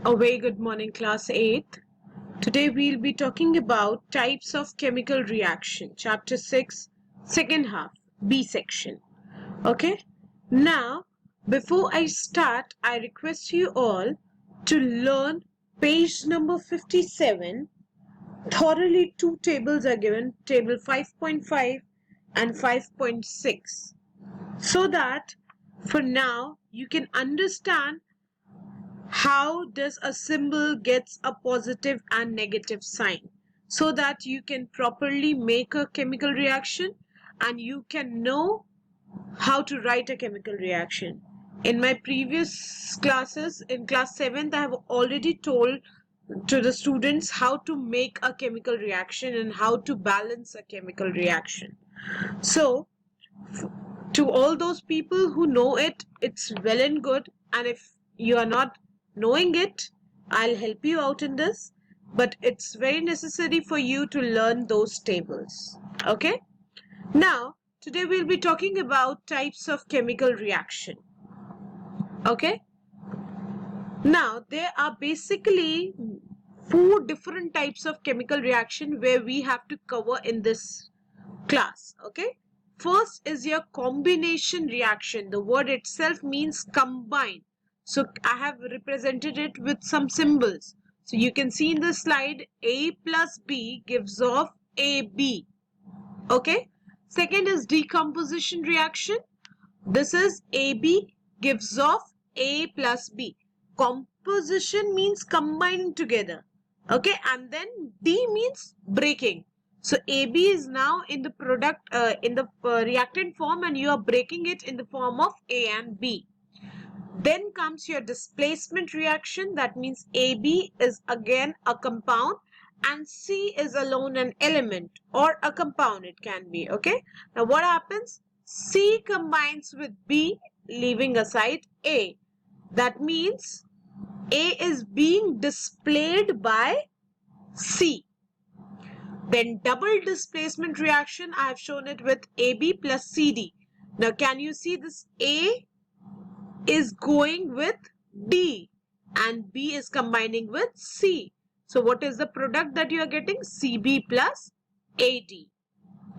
A very good morning, class 8th. Today we'll be talking about types of chemical reaction, chapter 6, second half, B section. Okay? Now, before I start, I request you all to learn page number 57. Thoroughly, two tables are given, table 5.5 and 5.6, so that for now you can understand how does a symbol gets a positive and negative sign, so that you can properly make a chemical reaction and you can know how to write a chemical reaction. In my previous classes, in class 7th, I have already told to the students how to make a chemical reaction and how to balance a chemical reaction. So to all those people who know it, it's well and good, and if you are not knowing it, I'll help you out in this, but it's very necessary for you to learn those tables. Okay? Now, today we'll be talking about types of chemical reaction. Okay? Now, there are basically 4 different types of chemical reaction where we have to cover in this class. Okay? First is your combination reaction. The word itself means combine. So I have represented it with some symbols. So you can see in the slide, A plus B gives off AB. Okay. Second is decomposition reaction. This is AB gives off A plus B. Composition means combining together. Okay. And then D means breaking. So AB is now in the product, reactant form, and you are breaking it in the form of A and B. Then comes your displacement reaction. That means AB is again a compound and C is alone an element or a compound it can be. Okay. Now what happens? C combines with B, leaving aside A. That means A is being displayed by C. Then double displacement reaction, I have shown it with AB plus CD. Now can you see this? A is going with D and B is combining with C. So what is the product that you are getting? CB plus AD.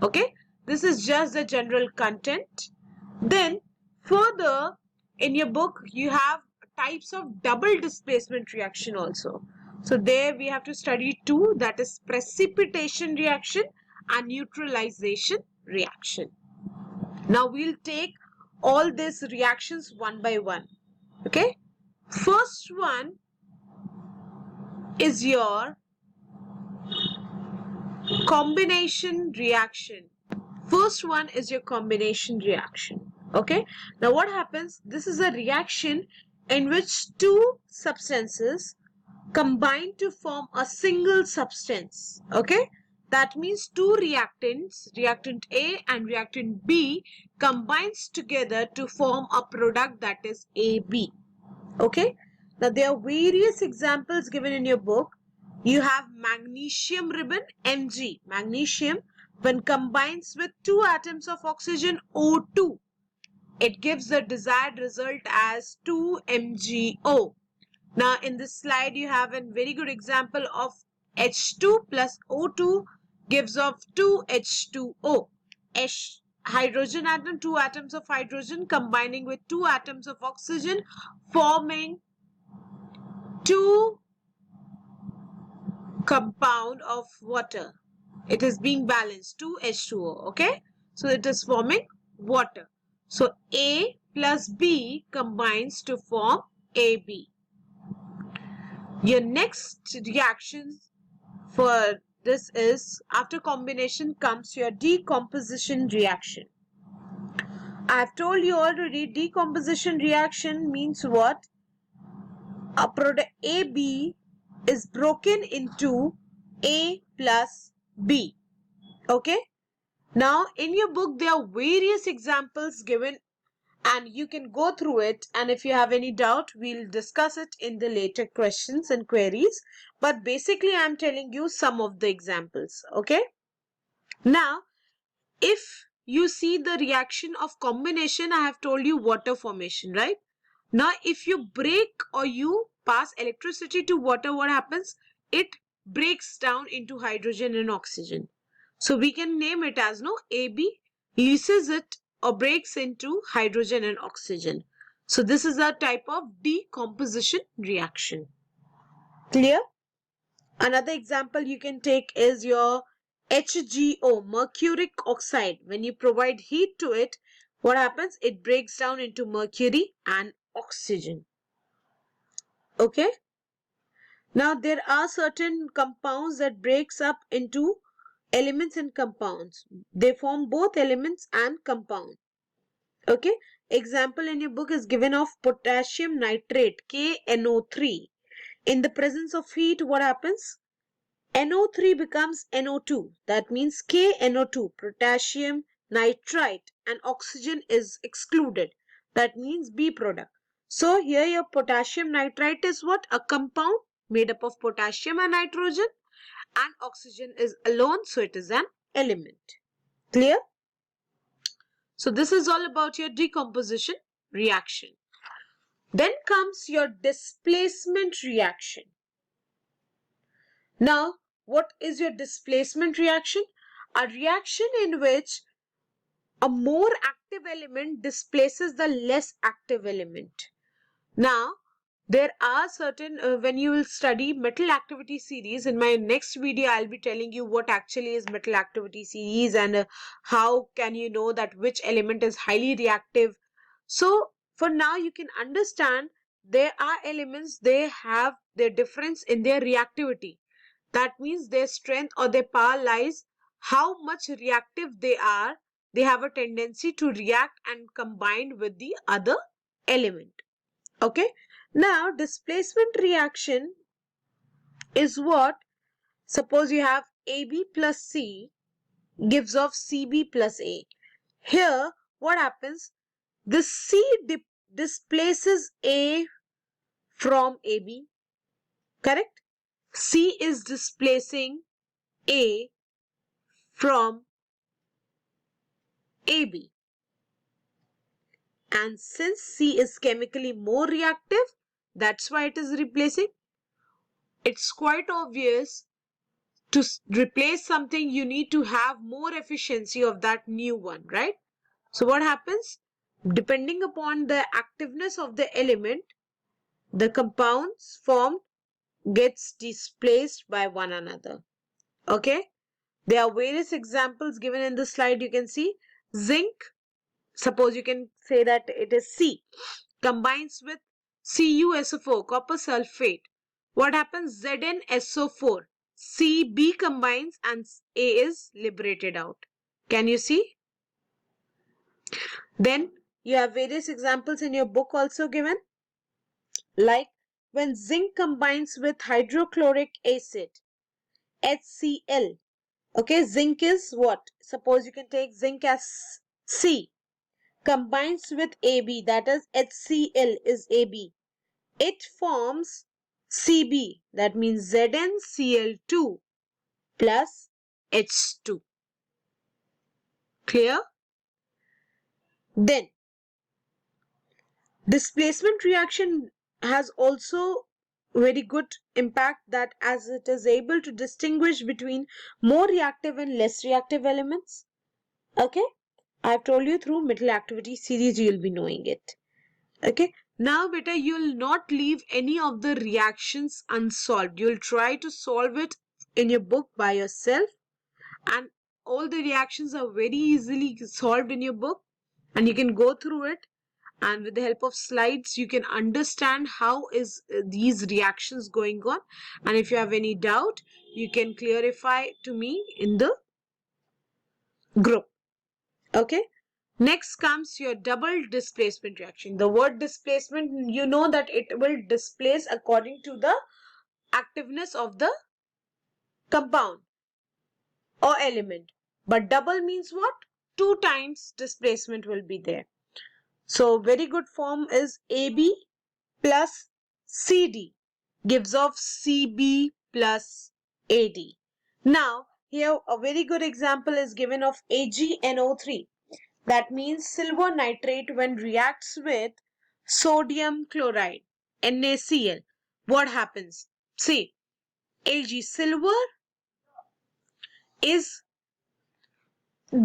Okay, this is just the general content. Then further in your book you have types of double displacement reaction also. So there we have to study 2, that is precipitation reaction and neutralization reaction. Now we'll take all these reactions one by one. Okay. First one is your combination reaction. First one is your combination reaction. Okay. Now what happens? This is a reaction in which 2 substances combine to form a single substance. Okay. That means 2 reactants, reactant A and reactant B, combines together to form a product that is AB. Okay. Now there are various examples given in your book. You have magnesium ribbon, Mg. Magnesium, when combines with 2 atoms of oxygen, O2, it gives the desired result as 2MgO. Now in this slide you have a very good example of H2 plus O2 gives off 2H2O. Hydrogen atom, 2 atoms of hydrogen combining with 2 atoms of oxygen, forming 2 compound of water. It is being balanced, 2H2O. Okay, so it is forming water. So A plus B combines to form AB. Your next reaction for this is, after combination comes your decomposition reaction. I have told you already, decomposition reaction means what? A product AB is broken into A plus B. Okay. Now in your book there are various examples given and you can go through it, and if you have any doubt we'll discuss it in the later questions and queries, but basically I'm telling you some of the examples. Okay. Now if you see the reaction of combination, I have told you water formation, right? Now if you break or you pass electricity to water, what happens? It breaks down into hydrogen and oxygen. So we can name it as AB leases it or breaks into hydrogen and oxygen. So this is a type of decomposition reaction. Clear? Another example you can take is your HGO, mercuric oxide. When you provide heat to it, what happens? It breaks down into mercury and oxygen. Okay? Now there are certain compounds that breaks up into elements and compounds. They form both elements and compound. Okay? Example in your book is given of potassium nitrate, KNO3. In the presence of heat, what happens? NO3 becomes NO2. That means KNO2, potassium nitrite, and oxygen is excluded. That means B product. So here your potassium nitrite is what? A compound made up of potassium and nitrogen, and oxygen is alone, so it is an element. Clear? So this is all about your decomposition reaction. Then comes your displacement reaction. Now, what is your displacement reaction? A reaction in which a more active element displaces the less active element. Now, there are certain, when you will study metal activity series, in my next video, I'll be telling you what actually is metal activity series and how can you know that which element is highly reactive. So, for now, you can understand there are elements, they have their difference in their reactivity. That means their strength or their power lies how much reactive they are. They have a tendency to react and combine with the other element. Okay. Now, displacement reaction is what? Suppose you have AB plus C gives off CB plus A. Here, what happens? The C displaces A from AB. Correct? C is displacing A from AB. And since C is chemically more reactive, that's why it is replacing. It's quite obvious to replace something, you need to have more efficiency of that new one, right? So what happens? Depending upon the activeness of the element, the compounds formed gets displaced by one another. Okay? There are various examples given in the slide. You can see zinc. Suppose you can say that it is C, combines with CuSO4, copper sulfate. What happens? ZnSO4, Cb combines and A is liberated out. Can you see? Then you have various examples in your book also given, like when zinc combines with hydrochloric acid, HCl. Okay, zinc is what? Suppose you can take zinc as C, combines with AB, that is HCl is AB. It forms Cb, that means ZnCl2 plus H2. Clear? Then, displacement reaction has also very good impact, that as it is able to distinguish between more reactive and less reactive elements. Okay? I have told you through metal activity series you will be knowing it. Okay? Now beta, you will not leave any of the reactions unsolved. You will try to solve it in your book by yourself, and all the reactions are very easily solved in your book, and you can go through it, and with the help of slides you can understand how is these reactions going on, and if you have any doubt you can clarify to me in the group. Okay? Next comes your double displacement reaction. The word displacement, you know that it will displace according to the activeness of the compound or element. But double means what? 2 times displacement will be there. So very good form is AB plus CD gives off CB plus AD. Now, here a very good example is given of AgNO3. That means silver nitrate when reacts with sodium chloride, NaCl. what happens? See, Ag, silver is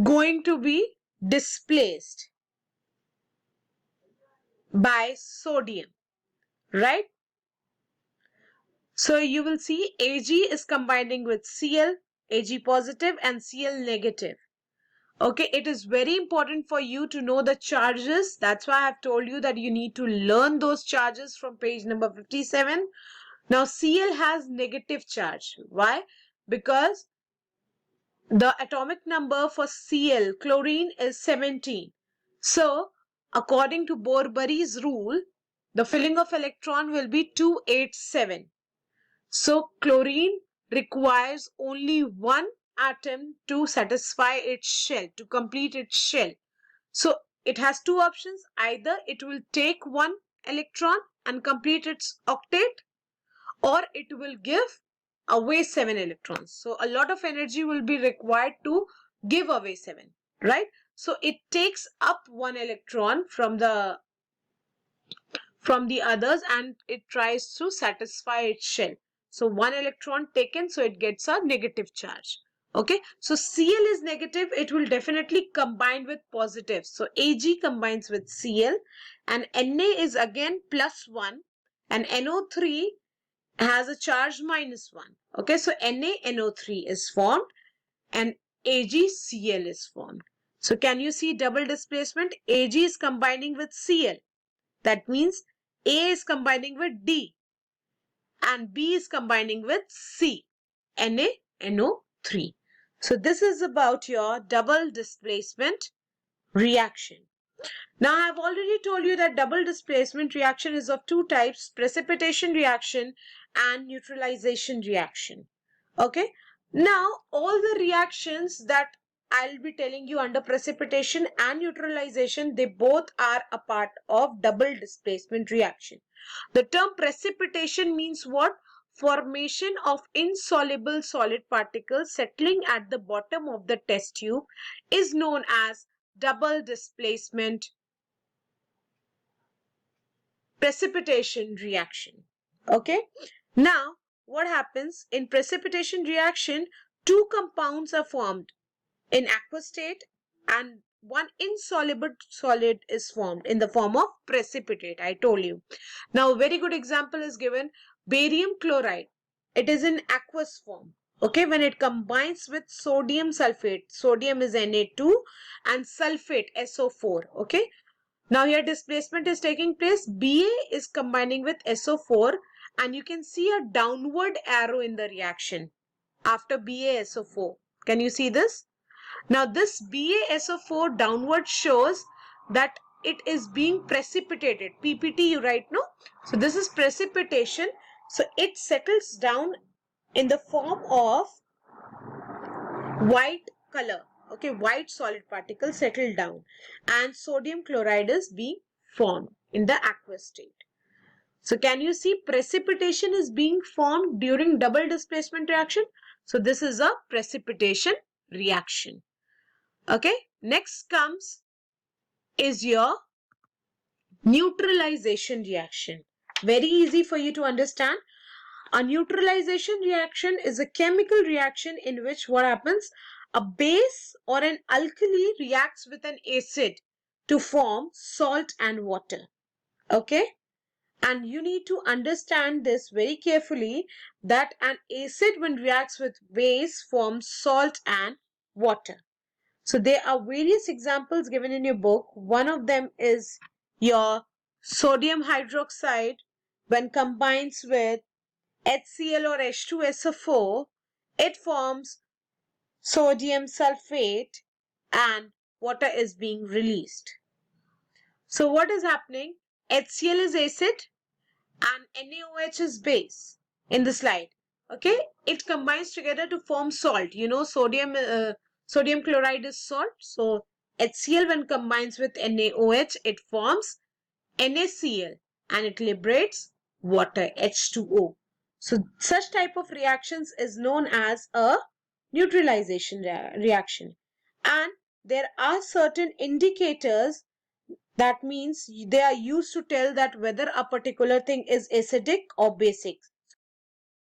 going to be displaced by sodium, right? So you will see Ag is combining with Cl, Ag positive and Cl negative. Okay, it is very important for you to know the charges. That's why I have told you that you need to learn those charges from page number 57. Now Cl has negative charge. Why? Because the atomic number for Cl, chlorine, is 17. So, according to Bohr-Bury's rule, the filling of electron will be 287. So, chlorine requires only one atom to satisfy its shell, to complete its shell. So, it has two options. Either it will take one electron and complete its octet, or it will give away 7 electrons. So a lot of energy will be required to give away 7, right? So it takes up 1 electron from the others and it tries to satisfy its shell. So 1 electron taken, so it gets a negative charge. Okay, so Cl is negative, it will definitely combine with positive. So Ag combines with Cl and Na is again plus 1 and NO3 has a charge -1. Okay, so NaNO3 is formed and AgCl is formed. So can you see double displacement? Ag is combining with Cl. That means A is combining with D and B is combining with C, NaNO3. So this is about your double displacement reaction. Now, I have already told you that double displacement reaction is of two types: precipitation reaction and neutralization reaction. Okay. Now, all the reactions that I'll be telling you under precipitation and neutralization, they both are a part of double displacement reaction. The term precipitation means what? Formation of insoluble solid particles settling at the bottom of the test tube is known as double displacement precipitation reaction. Okay. Now, what happens in precipitation reaction? Two compounds are formed in aqueous state and one insoluble solid is formed in the form of precipitate. I told you. Now, a very good example is given: barium chloride. It is in aqueous form. Okay, when it combines with sodium sulfate, sodium is Na2 and sulfate SO4. Okay, now here displacement is taking place. Ba is combining with SO4 and you can see a downward arrow in the reaction after BaSO4. Can you see this? Now this BaSO4 downward shows that it is being precipitated. PPT you write, no? So this is precipitation. So it settles down in the form of white color. Okay, white solid particles settle down and sodium chloride is being formed in the aqueous state. So can you see precipitation is being formed during double displacement reaction? So this is a precipitation reaction. Okay, next comes is your neutralization reaction. Very easy for you to understand. A neutralization reaction is a chemical reaction in which what happens? A base or an alkali reacts with an acid to form salt and water. Okay? And you need to understand this very carefully, that an acid when reacts with base forms salt and water. So there are various examples given in your book. One of them is your sodium hydroxide when combines with HCl or H2SO4, it forms sodium sulfate and water is being released. So what is happening? HCl is acid and NaOH is base in the slide. Okay, it combines together to form salt. You know, sodium chloride is salt. So HCl when combines with NaOH, it forms NaCl and it liberates water, H2O. So such type of reactions is known as a neutralization reaction. And there are certain indicators That means they are used to tell that whether a particular thing is acidic or basic.